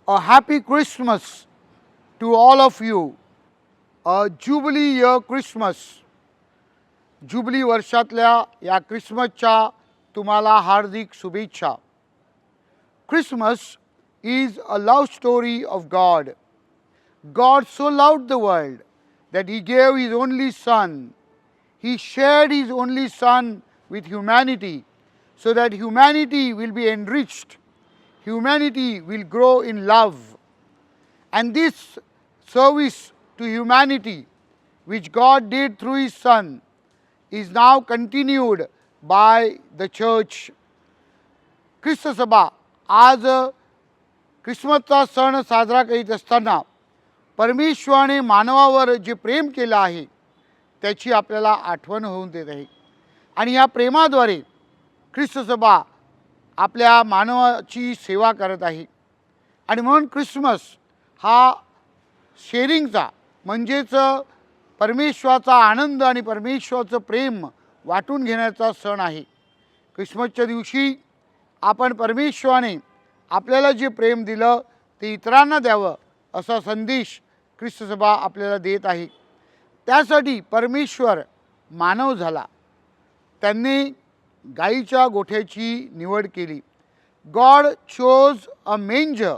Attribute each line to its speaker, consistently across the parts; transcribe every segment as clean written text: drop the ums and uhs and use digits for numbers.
Speaker 1: A happy Christmas to all of you. A Jubilee year Christmas. Jubilee वर्षातल्या या क्रिसमसच्या तुम्हाला हार्दिक शुभेच्छा. Christmas is a love story of God. God so loved the world that he gave his only son. He shared his only son with humanity so that humanity will be enriched. Humanity will grow in love. And this service to humanity, which God did through his son, is now continued by the church. ख्रिस्त सभा आज ख्रिसमसचा सण साजरा करीत असताना परमेश्वराने मानवावर जे प्रेम केलं आहे त्याची आपल्याला आठवण होऊन देत आहे. आणि या प्रेमाद्वारे ख्रिस्त सभा आपल्या मानवाची सेवा करत आहे. आणि म्हणून ख्रिसमस हा शेअरिंगचा म्हणजेच परमेश्वराचा आनंद आणि परमेश्वराचं प्रेम वाटून घेण्याचा सण आहे. ख्रिसमसच्या दिवशी आपण परमेश्वराने आपल्याला जे प्रेम दिलं ते इतरांना द्यावं असा संदेश ख्रिस्त सभा आपल्याला देत आहे. त्यासाठी परमेश्वर मानव झाला. त्यांनी गाईच्या गोठ्याची निवड केली. God chose a मेंजर.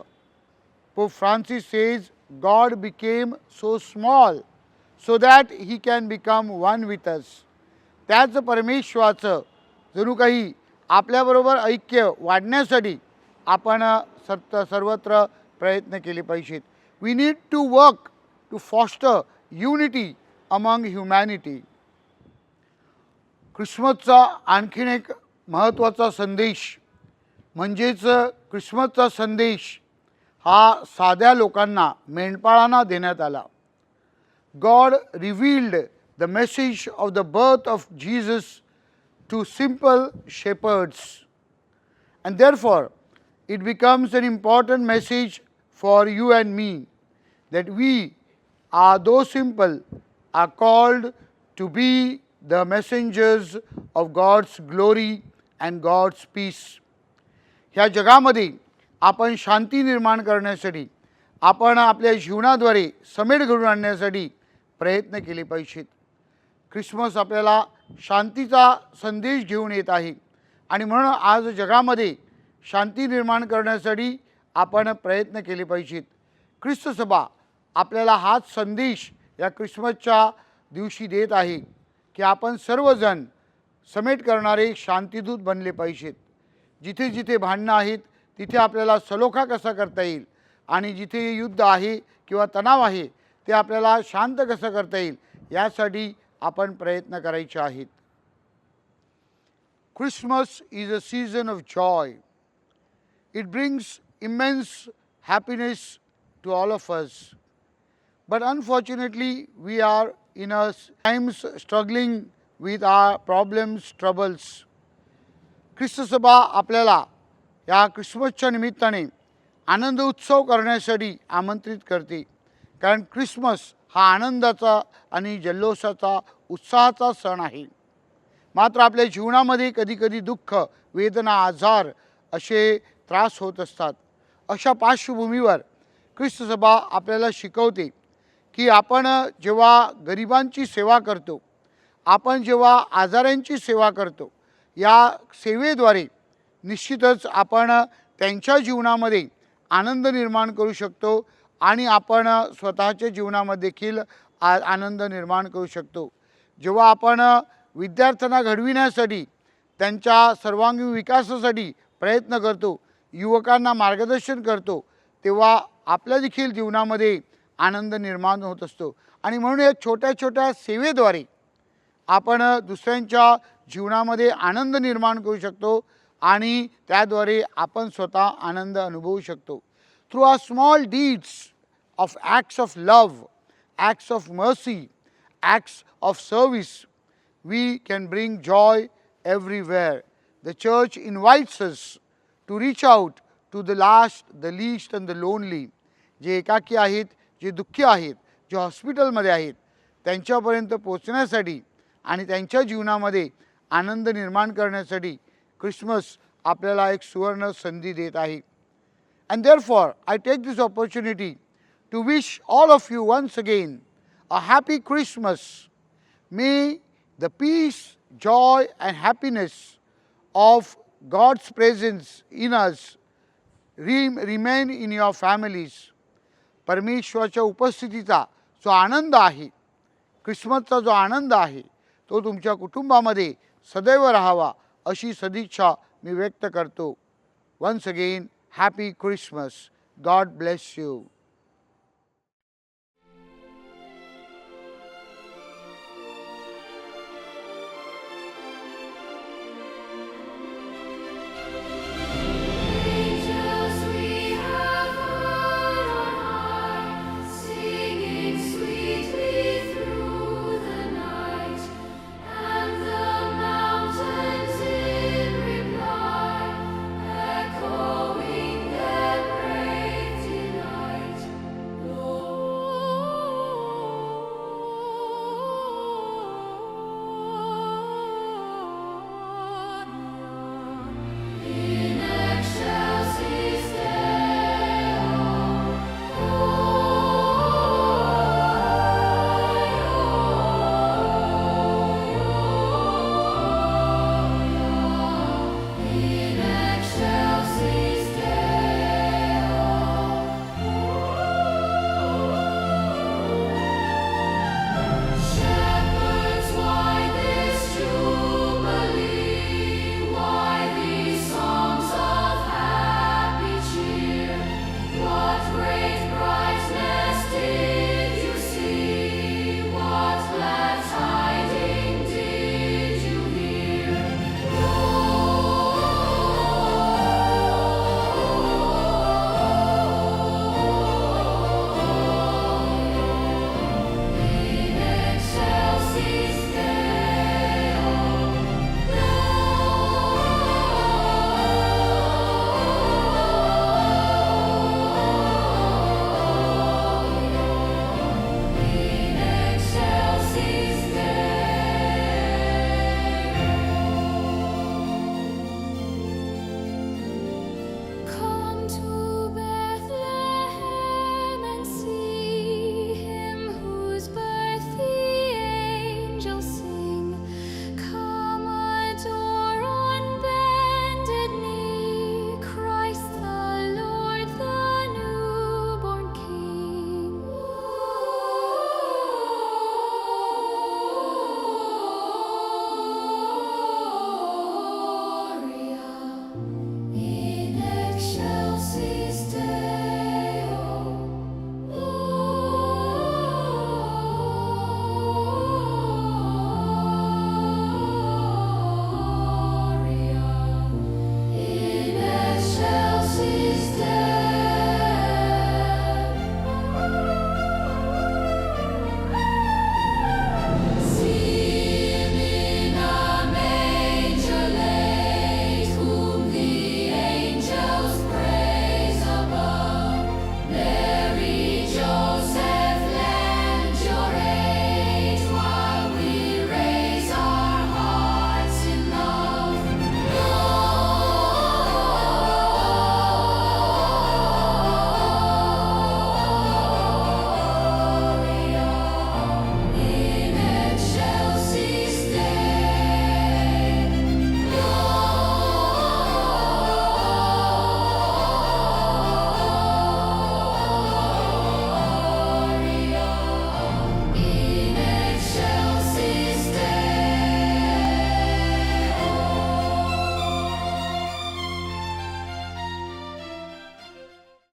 Speaker 1: Pope Francis says God became so small so that he can become one with us. त्याच परमेश्वराचं जणू काही आपल्याबरोबर ऐक्य वाढण्यासाठी आपण सर्वत्र प्रयत्न केले पाहिजेत. We need to work to foster unity among humanity. ख्रिसमसचा आणखीन एक महत्त्वाचा संदेश म्हणजेच ख्रिसमसचा संदेश हा साध्या लोकांना मेंढपाळांना देण्यात आला. God revealed the message of the birth of Jesus to simple shepherds, and therefore it becomes an important message for you and me that we are those simple are called to be the messengers of God's glory and God's peace. ह्या जगामध्ये आपण शांती निर्माण करण्यासाठी आपण आपल्या जीवनाद्वारे समेट घडवून आणण्यासाठी प्रयत्न केले पाहिजेत. ख्रिसमस आपल्याला शांतीचा संदेश घेऊन येत आहे आणि म्हणून आज जगामध्ये शांती निर्माण करण्यासाठी आपण प्रयत्न केले पाहिजेत. ख्रिस्त सभा आपल्याला हाच संदेश या ख्रिसमसच्या दिवशी देत आहे की आपण सर्वजण समेट करणारे शांतीदूत बनले पाहिजेत. जिथे जिथे भांडणं आहेत तिथे आपल्याला सलोखा कसा करता येईल आणि जिथे युद्ध आहे किंवा तणाव आहे ते आपल्याला शांत कसं करता येईल यासाठी आपण प्रयत्न करायचे आहेत. Christmas is a season of joy. It brings immense happiness to all of us. But unfortunately, we are in a times struggling with our problems, troubles. ख्रिस्त सभा आपल्याला या ख्रिसमसच्या निमित्ताने आनंद उत्सव करण्यासाठी आमंत्रित करते. कारण ख्रिसमस हा आनंदाचा आणि जल्लोषाचा उत्साहाचा सण आहे. मात्र आपल्या जीवनामध्ये कधीकधी दुःख, वेदना, आजार असे त्रास होत असतात. अशा पार्श्वभूमीवर ख्रिस्त सभा आपल्याला शिकवते की आपण जेव्हा गरिबांची सेवा करतो, आपण जेव्हा आजारांची सेवा करतो, या सेवेद्वारे निश्चितच आपण त्यांच्या जीवनामध्ये आनंद निर्माण करू शकतो आणि आपण स्वतःच्या जीवनामध्ये देखील आनंद निर्माण करू शकतो. जेव्हा आपण विद्यार्थ्यांना घडविण्यासाठी त्यांच्या सर्वांगीण विकासासाठी प्रयत्न करतो, युवकांना मार्गदर्शन करतो, तेव्हा आपल्या देखील जीवनामध्ये आनंद निर्माण होत असतो. आणि म्हणून या छोट्या छोट्या सेवेद्वारे आपण दुसऱ्यांच्या जीवनामध्ये आनंद निर्माण करू शकतो आणि त्याद्वारे आपण स्वतः आनंद अनुभवू शकतो. Through our small deeds of acts of love, acts of mercy, acts of service, we can bring joy everywhere. The church invites us to reach out to the last, the least and the lonely. जे एकाकी आहेत, जे दुःखी आहेत, जे हॉस्पिटलमध्ये आहेत, त्यांच्यापर्यंत पोहोचण्यासाठी आणि त्यांच्या जीवनामध्ये आनंद निर्माण करण्यासाठी ख्रिसमस आपल्याला एक सुवर्ण संधी देत आहे. And therefore, I take this opportunity to wish all of you once again a happy Christmas. May the peace, joy, and happiness of God's presence in us remain in your families. परमेश्वराच्या उपस्थितीचा जो आनंद आहे, ख्रिसमसचा जो आनंद आहे, तो तुमच्या कुटुंबामध्ये सदैव राहावा अशी सदिच्छा मी व्यक्त करतो. Once again happy Christmas. God bless you.